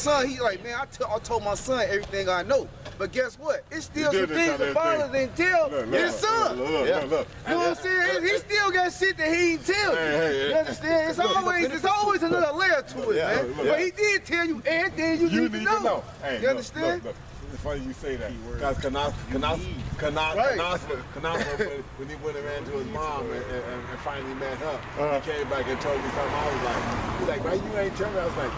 son, he like, man, I told my son everything I know. But guess what? It's still some things the father didn't tell his son. Look. You know what I'm saying? He still got shit that he didn't tell you. You understand? It's always another layer to it, man. But he did tell you everything you need to know. You understand? It's funny you say that. Because when he went and ran to his mom and finally met her, he came back and told me something. I was like, he's like, bro, you ain't tell me. I was like,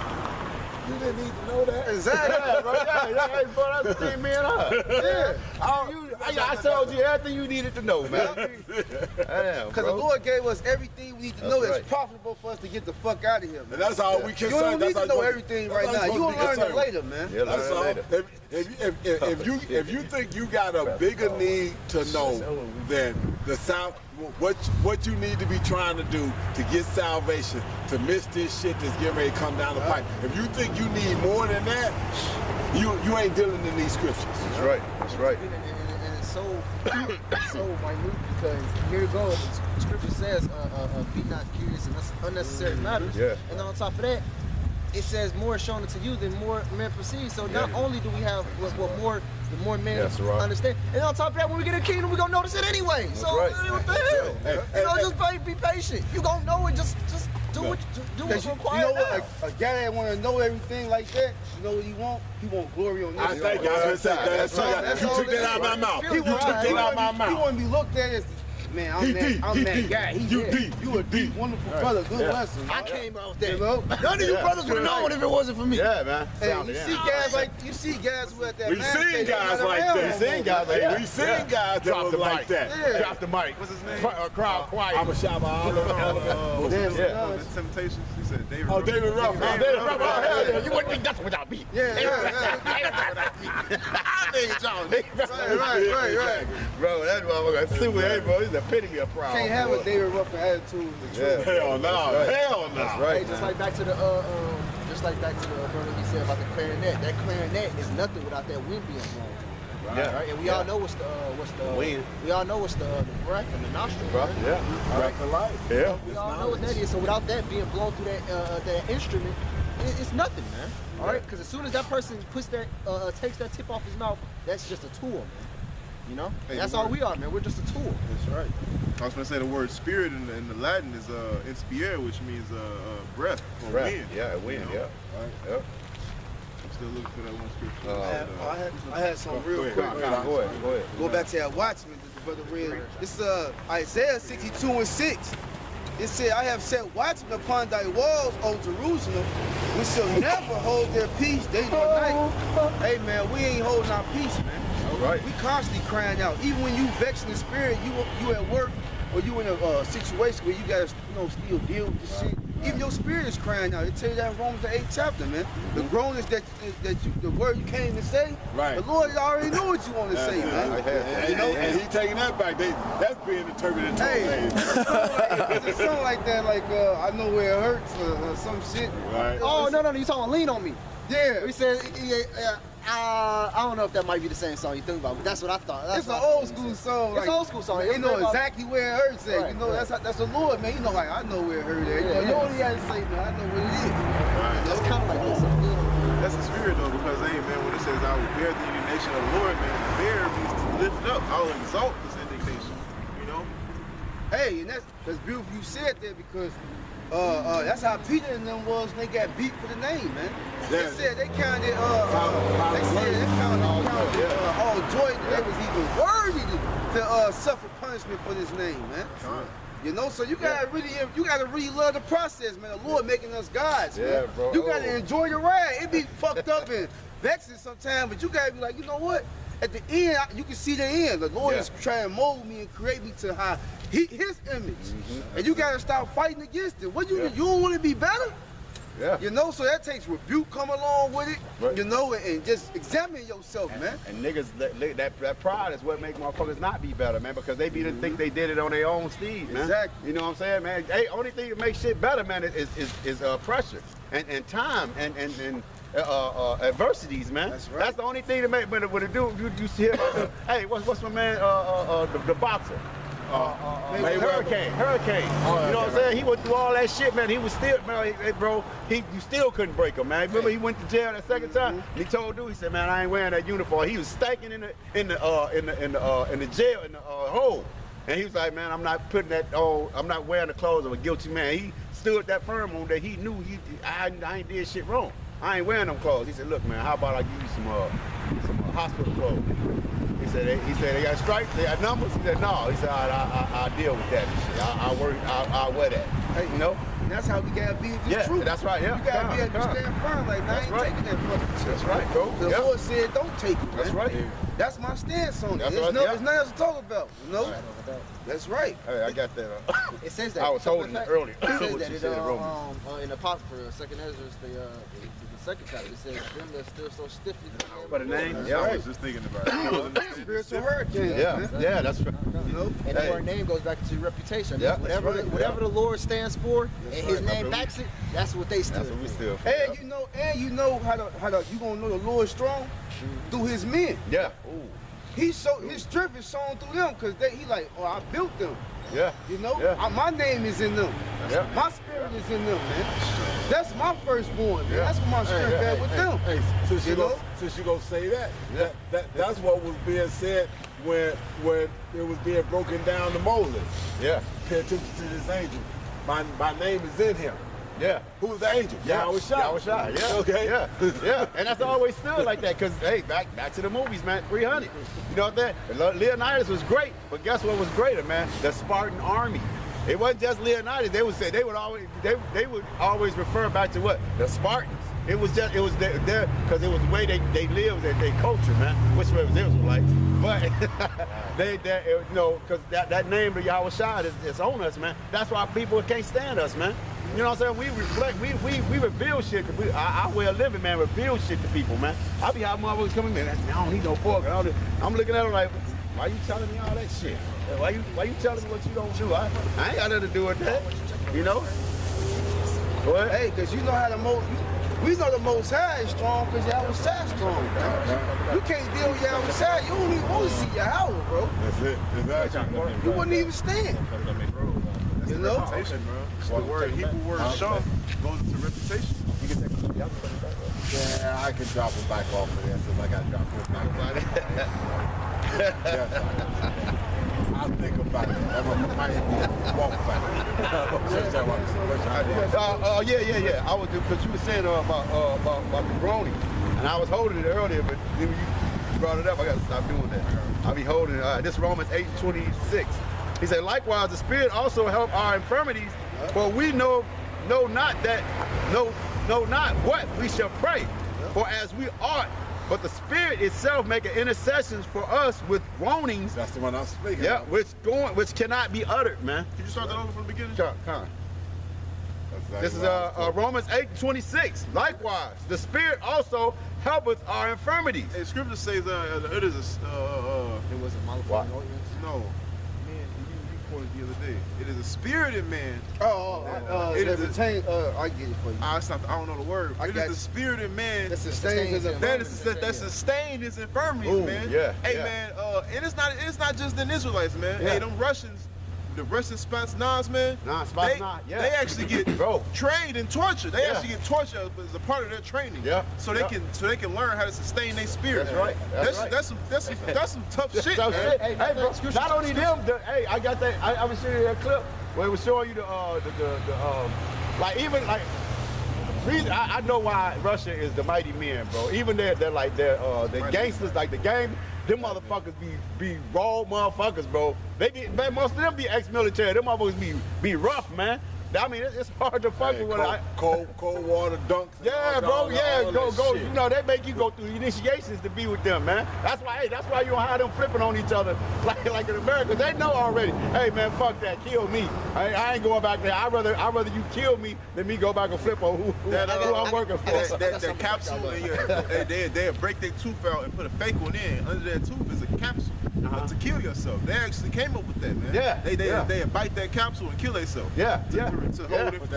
you didn't need to know that. Exactly. Bro, yeah, bro, that's between me and her. I told you everything you needed to know, man. Because the Lord gave us everything we need to know that's profitable for us to get the fuck out of here, man. And that's all we can say. You don't need to know everything right now. You gonna learn it later, man. Yeah, that's all. If you think you got a bigger need to know than the South, what you need to be trying to do to get salvation, to miss this shit that's getting ready to come down the pipe. If you think you need more than that, you ain't dealing in these scriptures. That's right. That's right. And it's so minute because here it goes. The scripture says, "Be not curious in unnecessary matters." Yeah. And on top of that, it says more is shown unto you than more men perceive. So not only do we have the more men understand, and on top of that, when we get a kingdom, we're gonna notice it anyway. So what the hell? Just be patient. You gonna know it. Just do what's required. You know what? A guy that want to know everything like that, you know what he want? He want glory on this. I thank you. I was gonna say that. You took that out of my mouth. You took that out of my mouth. He want to be looked at as, man, I'm that guy. You deep. You a deep, wonderful brother. Good lesson. I came out there. You know? None of you brothers would have known if it wasn't for me. Yeah, man. Hey, you see guys who at that. We've seen guys like that. We've seen guys that was like that. Drop the mic. What's his name? Crowd quiet. I'm a shop all over. The Temptations. He said David. Oh, David Ruffin. David Ruffin. Hell yeah. You wouldn't think that's without me. Yeah. I think John. Right. Bro, that motherfucker super. Hey, bro, he's the epitome of proud. Can't have a David Ruffin attitude. Hell no. Hell no. That's right. Hey, just like back to the brother he said about the clarinet. That clarinet is nothing without that wind being blown. Right. And we all know what's the wind. We all know what's the breath and the nostril. Right? Yeah. Breath of life. Yeah. We all know what that is. So without that being blown through that instrument, it's nothing, man. All right. Because as soon as that person takes that tip off his mouth, that's just a tool, man. You know, that's all we are, man. We're just a tool. That's right. I was gonna say the word spirit in the Latin is inspire, which means breath or wind. Yeah, wind. You know? Yeah. Right. Yep. I'm still looking for that one scripture. I had some real quick. Go ahead. Go back to that Watchman that the brother read. It's Isaiah 62:6. It said, I have set watchmen upon thy walls, O Jerusalem, which shall never hold their peace day nor night. Hey man, we ain't holding our peace, man. Right. We constantly crying out. Even when you vexed in the spirit, you at work or you in a situation where you gotta still deal with this shit. Even your spirit is crying out. It tell you that in Romans the 8th chapter, man. The groanings the word you came to say, the Lord already knew what you want to say, man. And he taking that back. That's being interpreted. Hey, it's something like that, like I know where it hurts or some shit. Right. Oh no, you talking about lean on me? Yeah. We said I don't know if that might be the same song you think about, but that's what I thought. It's an old school song. It's an old school song. You know exactly where it hurts at. Right, you know that's the Lord, man. You know, like I know where it hurt at. You only have to say, man, I know what it is. Right. That's kind of like this. That's the spirit though, because hey man, when it says I will bear the indignation of the Lord, man, bear means to lift up. I will exalt this indignation. You know? Hey, and that's beautiful you said that because that's how Peter and them was when they got beat for the name, man. They said they counted all joy that they was even worthy to suffer punishment for this name, man. You know, so you gotta really love the process, man. The Lord making us gods, man. Bro. You gotta enjoy the ride. It be fucked up and vexing sometimes, but you gotta be like, you know what? At the end, you can see the end. The Lord is trying to mold me and create me to how His image, and you gotta stop fighting against it. What you don't want to be better? Yeah. You know, so that takes rebuke come along with it. Right. You know, and just examine yourself, man. And niggas, that pride is what makes motherfuckers not be better, man, because they think they did it on their own steed, man. Exactly. You know what I'm saying, man? Hey, only thing that makes shit better, man, is pressure and time and adversities, man. That's right. That's the only thing that make. But when you see it, hey, what's my man, the boxer? Hurricane. You know what I'm saying? He went through all that shit, man. He was still, man, bro. You still couldn't break him, man. Remember he went to jail that second time? And he told dude, he said, man, I ain't wearing that uniform. He was stinking in the jail in the hole. And he was like, man, I'm not putting that on. I'm not wearing the clothes of a guilty man. He stood that firm on that. He knew I ain't did shit wrong. I ain't wearing them clothes. He said, look, man, how about I give you some hospital clothes? He said they got stripes, they got numbers. He said, no. He said, I'll deal with that and shit. I'll wear that. Hey, you know? And that's how we gotta be with the truth. That's right. Yeah, you gotta be able to stand firm. Like, I ain't taking that fucking shit. That's right, bro. The Lord said, don't take it, man. That's right. That's my stance on it. That's There's right, nothing else to talk about. You know? That's right. Hey, I got that. It says that. I was holding it earlier. It says that in the Apocrypha, Second Ezra, the second chapter, it says them that still so stiffly. But the name? Yeah, I was just thinking about it. Spiritual hurricane. Yeah, that's right. You know? And the word name goes back to reputation. Yeah, whatever the Lord stands for, and His name backs it, that's what they stand That's what we for. still for. And you know how you gonna know the Lord strong through His men. Yeah. His strength is shown through them because he like, oh, I built them. Yeah. You know, Yeah. my name is in them. Yeah. My spirit is in them, man. That's my firstborn, man. Yeah. That's what my strength at with them. Hey, since You you know? gonna say that, that's what was being said when it was being broken down to Moses. Yeah. Pay attention to this angel. My name is in him. Yeah. Who's the angel? Yeah. Yahweh Shai. Yeah. Okay. Yeah. And that's always still like that because, hey, back to the movies, man. 300. You know what that? Leonidas was great, but guess what was greater, man? The Spartan army. It wasn't just Leonidas. They would always refer back to what? The Spartans. It was there because it was the way they lived and their culture, man. Which way was Israelites. But you know, because that name of Yahweh Shai is on us, man. That's why people can't stand us, man. You know what I'm saying? We reflect, we reveal shit. Our way of living, man, reveal shit to people, man. I be having motherfuckers coming in, I don't need no pork. I'm looking at them like, why you telling me all that shit? Why you telling me what you don't do? I ain't got nothing to do with that. You know? What? Hey, because you know how we know the Most High is strong because Yahweh Shai is strong. You can't deal with Yahweh Shai. You don't even want to see Yahweh, bro. That's it. Exactly. You wouldn't even stand. You know? Reputation, bro. It's the word, Hebrew word shah goes into reputation. Yeah, I can drop it back off of there since I got to drop it back. I'll think about it. I might walk back. Yeah. I was because you were saying about the groaning, and I was holding it earlier, but then you brought it up. I got to stop doing that. I'll be holding it. This Romans 8:26. He said, likewise, the Spirit also help our infirmities, for we know not what we shall pray, for as we ought. But the Spirit itself making intercessions for us with groanings. That's the one I was speaking. Yeah, which cannot be uttered, man. Can you start that over from the beginning? Come. This is Romans 8:26. Likewise, the Spirit also helpeth our infirmities. Hey, Scripture says it is It was a modified ordinance. no. You pointed the other day. It is a spirited man. It is I get it for you. I don't know the word. It is the spirited man That sustains his that sustained his infirmities, Ooh, man. yeah, Hey, yeah. man. And it's not just the Israelites, man. Yeah. Hey, them Russians. The Russian Spetsnaz, man, they actually get Bro. trained and tortured. They Yeah. actually get tortured as a part of their training. Yeah. So they can learn how to sustain their spirit. That's right. That's some tough shit, So man. shit. Hey, bro, not only them. I got that. I was showing you a clip where it was showing you the I know why Russia is the mighty men, bro. Even they're gangsters, like the gang. Them motherfuckers be raw motherfuckers, bro. Man, most of them be ex-military. Them motherfuckers be rough, man. I mean, it's hard to fuck with what cold water dunks. Yeah, bro. Yeah, all go. that shit. You know, they make you go through initiations to be with them, man. That's why you don't have them flipping on each other like in America. They know already. Hey, man, fuck that. Kill me. I ain't going back there. I'd rather you kill me than me go back and flip on who I'm working for. That capsule, they'll break their tooth out and put a fake one in. Under their tooth is a capsule to kill yourself. They actually came up with that, man. Yeah. They bite that capsule and kill themselves. Yeah. To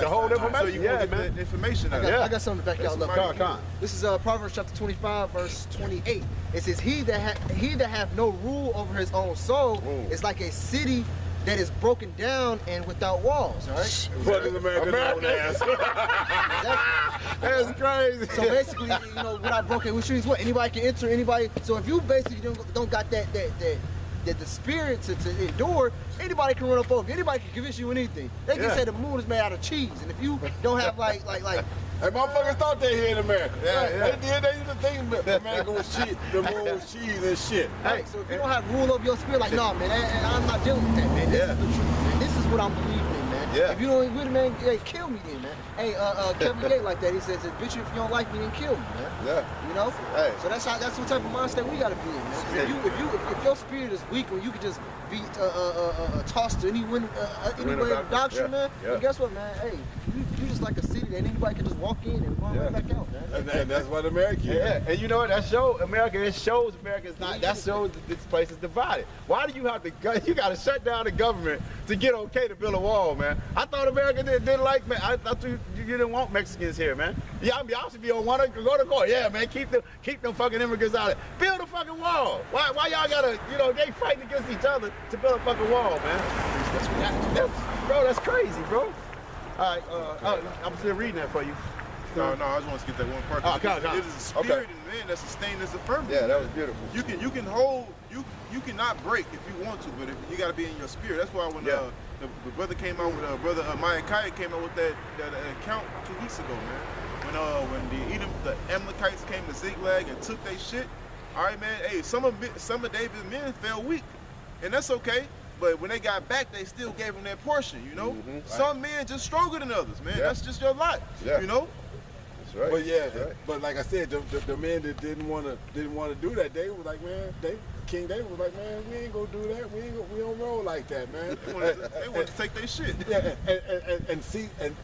hold information. So you want to get the information out. I got something to back y'all up. Con. This is Proverbs chapter 25, verse 28. It says, he that hath no rule over his own soul is like a city that is broken down and without walls, all right? What is America known as? That's crazy. So basically, without broken, which means what? Anybody can enter, anybody. So if you basically don't got that the spirit to endure, anybody can run up over you. Anybody can convince you anything. They can say the moon is made out of cheese, and if you don't have like Hey, motherfuckers thought they here in America. Yeah. They used to think America was cheese, the moon was cheese and shit. Right, so if you don't have rule over your spirit, like, no, man, I'm not dealing with that, man. This is the truth, man. This is what I'm believing in, man. Yeah. If you don't agree with it, man, hey, kill me then, man. Hey, Kevin Gates like that. He says, bitch, if you don't like me, then kill me, man. Yeah. You know? Hey. So that's what type of mindset we gotta be in, man. If your spirit is weak, when you can just be tossed to any way of doctrine, man, then guess what, man? Hey, you just like a city that anybody can just walk in and run right back out, man. And that's what America is. Yeah, and you know what? That shows America is not. That shows that this place is divided. Why do you have to? You got to shut down the government to get okay to build a wall, man. I thought America didn't like. Man, I thought you didn't want Mexicans here, man. Y'all should be on one. Go to court. Yeah, man. Keep them fucking immigrants out. Build a fucking wall. Why y'all gotta? They fighting against each other to build a fucking wall, man. Bro, that's crazy, bro. All right, I'm still reading that for you. No, I just want to skip that one part. It is a spirit in man that sustains us affirmative. Yeah, that was beautiful. You can hold, you cannot break if you want to, but if you got to be in your spirit. That's why when the brother came out with brother Maya Kaya came out with that account 2 weeks ago, man. When the Amalekites came to Ziklag and took their shit. All right, man. Hey, some of David's men fell weak, and that's okay. But when they got back, they still gave them their portion, you know? Mm-hmm. Some men just stronger than others, man. That's just your lot, you know? That's right. But but like I said, the men that didn't want to do that, they was like, man, King David was like, man, we ain't gonna do that. We don't roll like that, man. They wanted to take their shit. Yeah, and see, and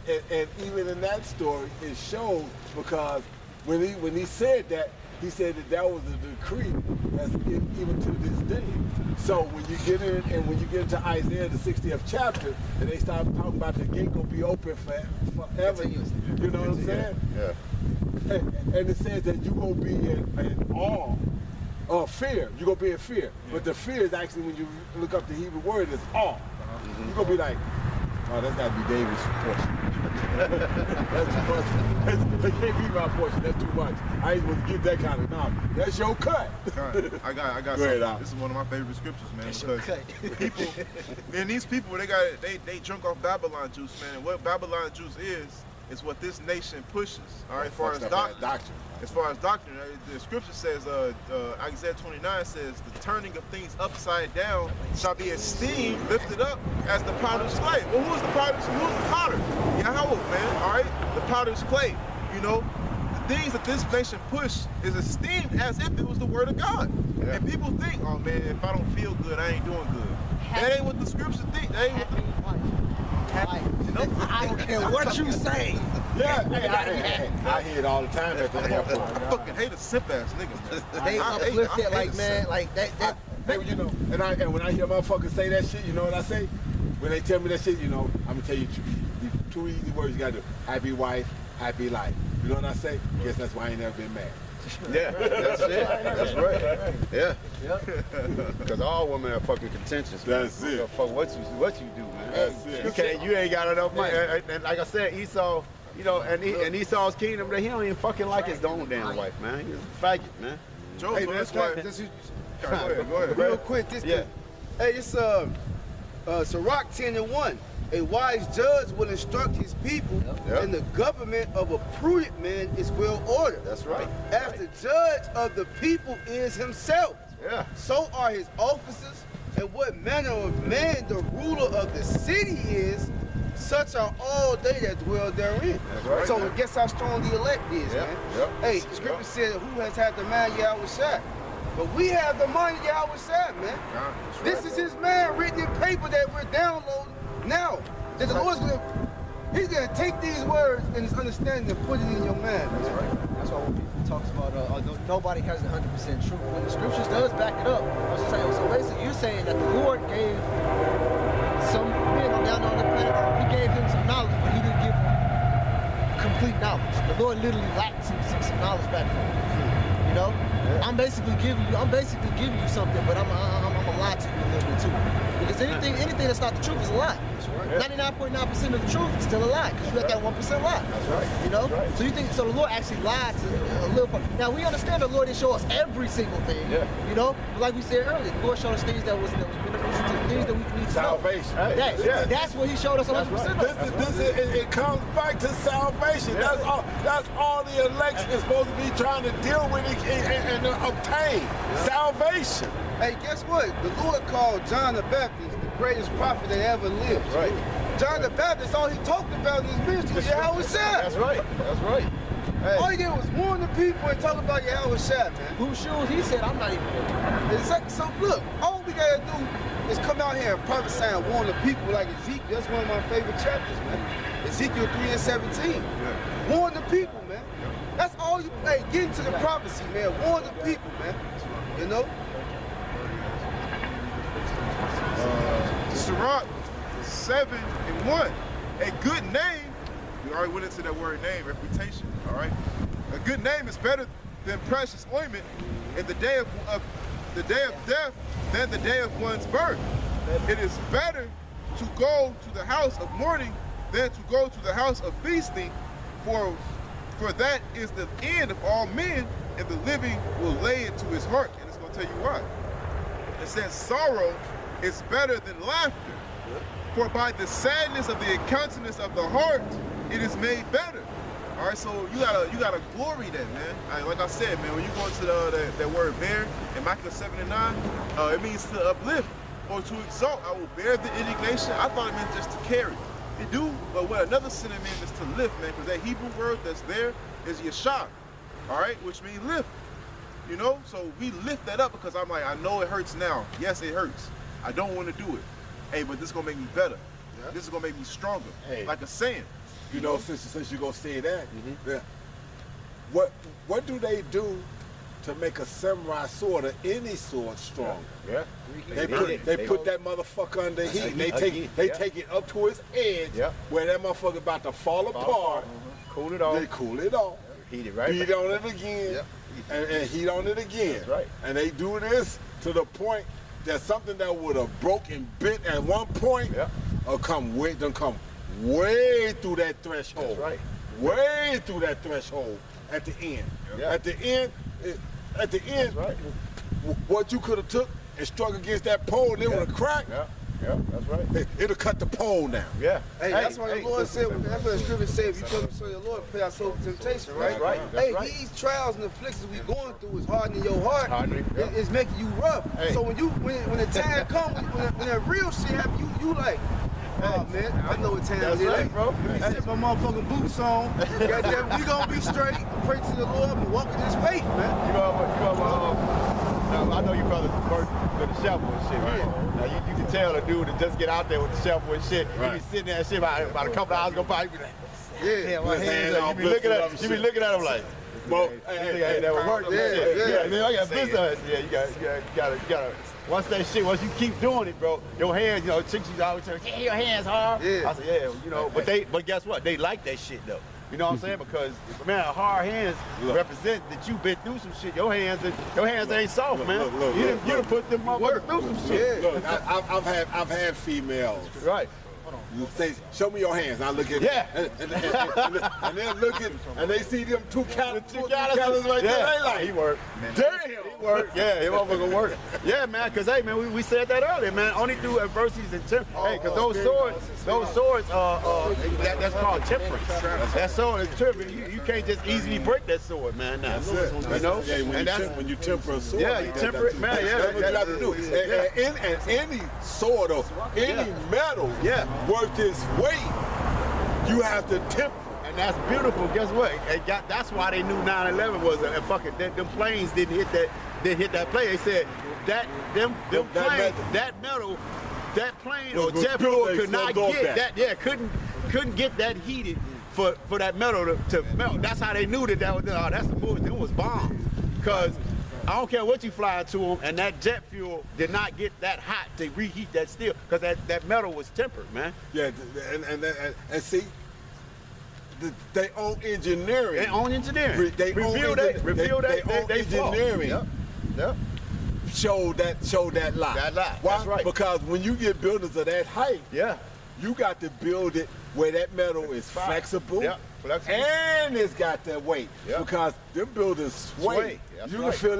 even in that story, it shows because when he said that, he said that was a decree that's even to this day. So when you get in, and when you get into Isaiah, the 60th chapter, and they start talking about the gate gonna be open forever, you know what I'm saying? Yeah. And it says that you're gonna be in awe, or fear. You're gonna be in fear. But the fear is actually, when you look up the Hebrew word, is awe. You're gonna be like, oh, that's gotta be David's portion. That's too much. That can't be my portion. That's too much. I ain't supposed to get that kind of knowledge. That's your cut. I got Go something. ahead, This is one of my favorite scriptures, man. That's Because people, man, these people, they drunk off Babylon juice, man. And what Babylon juice is what this nation pushes. All right, as far as doctrine. As far as doctrine, the scripture says, Isaiah 29 says, the turning of things upside down shall be esteemed, lifted up as the potter's clay. Well, who's the potter? Yahweh, man, all right? The potter's clay, you know? The things that this nation push is esteemed as if it was the word of God. Yeah. And people think, oh man, if I don't feel good, I ain't doing good. That ain't what the scripture think. That ain't what the... I don't care what you say. Yeah, I hear it all the time at the airport. I fucking hate a simp ass nigga, man. They uplift it like, man, like that. Hey, you know, and when I hear motherfuckers say that shit, you know what I say? When they tell me that shit, you know, I'm gonna tell you two easy words you gotta do. Happy wife, happy life. You know what I say? Guess that's why I ain't never been married. Yeah, that's it. That's right. Yeah. Because all women are fucking contentious. Man. That's it. Fuck what you do, man. That's it. You ain't got enough money. And like I said, Esau, you know, and Esau's kingdom, he don't even fucking like his own damn wife, man. He's a faggot, man. Joe, Hey, so man, that's why. Go ahead. Real quick, hey, it's Sirach 10:1. A wise judge will instruct his people, and the government of a prudent man is well ordered. That's right. As the judge of the people is himself, so are his officers, and what manner of man the ruler of the city is, such are all they that dwell therein. Right. So guess how strong the elect is, man. Hey, the scripture said, who has had the mind Yahweh Shai? But we have the mind Yahweh Shai, man. This is his man written in paper that we're downloading now. That the Lord's he's gonna take these words and his understanding and put it in your mind. That's right. That's why when people talks about nobody has 100% truth, when the scriptures does back it up. I was saying, so basically you're saying that the Lord gave some men down on the planet, he gave him some knowledge, but he didn't give him complete knowledge. The Lord literally lacked some knowledge back from him. You know, I'm basically giving you something, but I'm gonna lie to you a little bit too. Because anything that's not the truth is a lie. 99.9% of the truth is still a lie, because you got that 1% lie. That's right. You know? That's right. So you think, so the Lord actually lied to a little part. Now we understand the Lord didn't show us every single thing. Yeah. You know? But like we said earlier, the Lord showed us things that was beneficial to the things that we need to know. Salvation. That's what he showed us 100% of. It comes back to salvation. Yeah. That's all the election is supposed to be trying to deal with and obtain. Salvation. Hey, guess what? The Lord called John the Baptist the greatest prophet that ever lived. Right. John the Baptist, all he talked about in his ministry was Yahweh Shai. That's right. That's right. Hey. All he did was warn the people and talk about Yahweh Shai, man. Whose shoes he said, I'm not even there. Exactly. So look, all we gotta do is come out here and prophesy and warn the people like Ezekiel. That's one of my favorite chapters, man. Ezekiel 3:17. Yeah. Warn the people, man. That's all you, hey, get into the prophecy, man. Warn the people, man. You know? Sirach 7:1. A good name, we already went into that word name, reputation, all right? A good name is better than precious ointment in the day of death than the day of one's birth. It is better to go to the house of mourning than to go to the house of feasting, for that is the end of all men, and the living will lay it to his heart. And it's going to tell you why. It says sorrow is better than laughter, for by the sadness of the countenance of the heart, it is made better. All right, so you gotta glory that, man. All right, like I said, man, when you go into that word bear in Micah 7:9, it means to uplift or to exalt. I will bear the indignation. I thought it meant just to carry. It do, but what another synonym is to lift, man, because that Hebrew word that's there is yashah, all right, which means lift. You know, so we lift that up because I'm like, I know it hurts now. Yes, it hurts. I don't want to do it. Hey, but this is gonna make me better. Yeah. This is gonna make me stronger. Hey. Like a saying. You know, since you're gonna say that, yeah. What do they do to make a samurai sword or any sword strong? Yeah. They put that motherfucker under heat. And they take it up to its edge where that motherfucker about to fall apart. Cool it off. They cool it off. Heat it right. Beat on it again. And heat on it again. That's right. And they do this to the point that something that would have broken bit at one point come way through that threshold. That's right. Way through that threshold at the end. At the end, that's right. What you could have took and struck against that pole and it would have cracked. Yeah, that's right. It'll cut the pole down. Yeah. Hey, that's what the Lord said. That's what the scripture said. If you come to the Lord, put our soul to temptation, right? That's right. That's hey, right. These trials and afflictions we going through is hardening your heart. It's making you rough. Hey. So when the time comes, when that real shit happens, you like, oh man, I know what time it is. That's right, bro. I had my motherfucking boots on. Goddamn, we gonna be straight. Pray to the Lord and walk in His faith, man. I know you brothers work with the shovel and shit, right? Now you can tell the dude that just get out there with the shovel and shit. He be sitting there and shit about a couple of hours go by. He be like, my hands up. You be looking at him like, well, hey, never worked. I got business. Yeah, you gotta. Once you keep doing it, bro, your hands, chicks always say, hey, your hands hard. I say, but guess what? They like that shit though. You know what I'm saying? Because man, hard hands represent that you've been through some shit. Your hands ain't soft, man. You done put them motherfuckers through some shit. Look, I've had females. Right. You say, show me your hands. I look at and then look at, and they see them two callus right there. They like, he worked. Damn. He worked. Yeah, he motherfucker work. Yeah, man. Cause hey, man, we said that earlier, man. Only through adversities and temperance. Cause those swords, that's called temperance. That sword is temperance. You can't just easily break that sword, man. Now, you know. Yeah, when you temper a sword. Yeah, you temper it, man. Yeah, that's what you have to do. And any sword or any metal. Yeah. Worth its weight, you have to temper. And that's beautiful. Guess what? That's why they knew 9/11 was a fucking. Them planes didn't hit that plane. They said that metal, that plane or jet fuel could not get that. Yeah, couldn't get that heated for that metal to melt. That's how they knew that was. That's the bullshit. It was bombs. Because I don't care what you fly to them, and that jet fuel did not get that hot to reheat that steel, because that metal was tempered, man. Yeah, and see, they own engineering. They own engineering. They reveal own engineering. Yep. Show that lie. That lie. Why? That's right. Because when you get buildings of that height, yeah, you got to build it where that metal is flexible. Yep. Flexible. And it's got that weight. Yep. Because them buildings sway. That's You right. can feel that.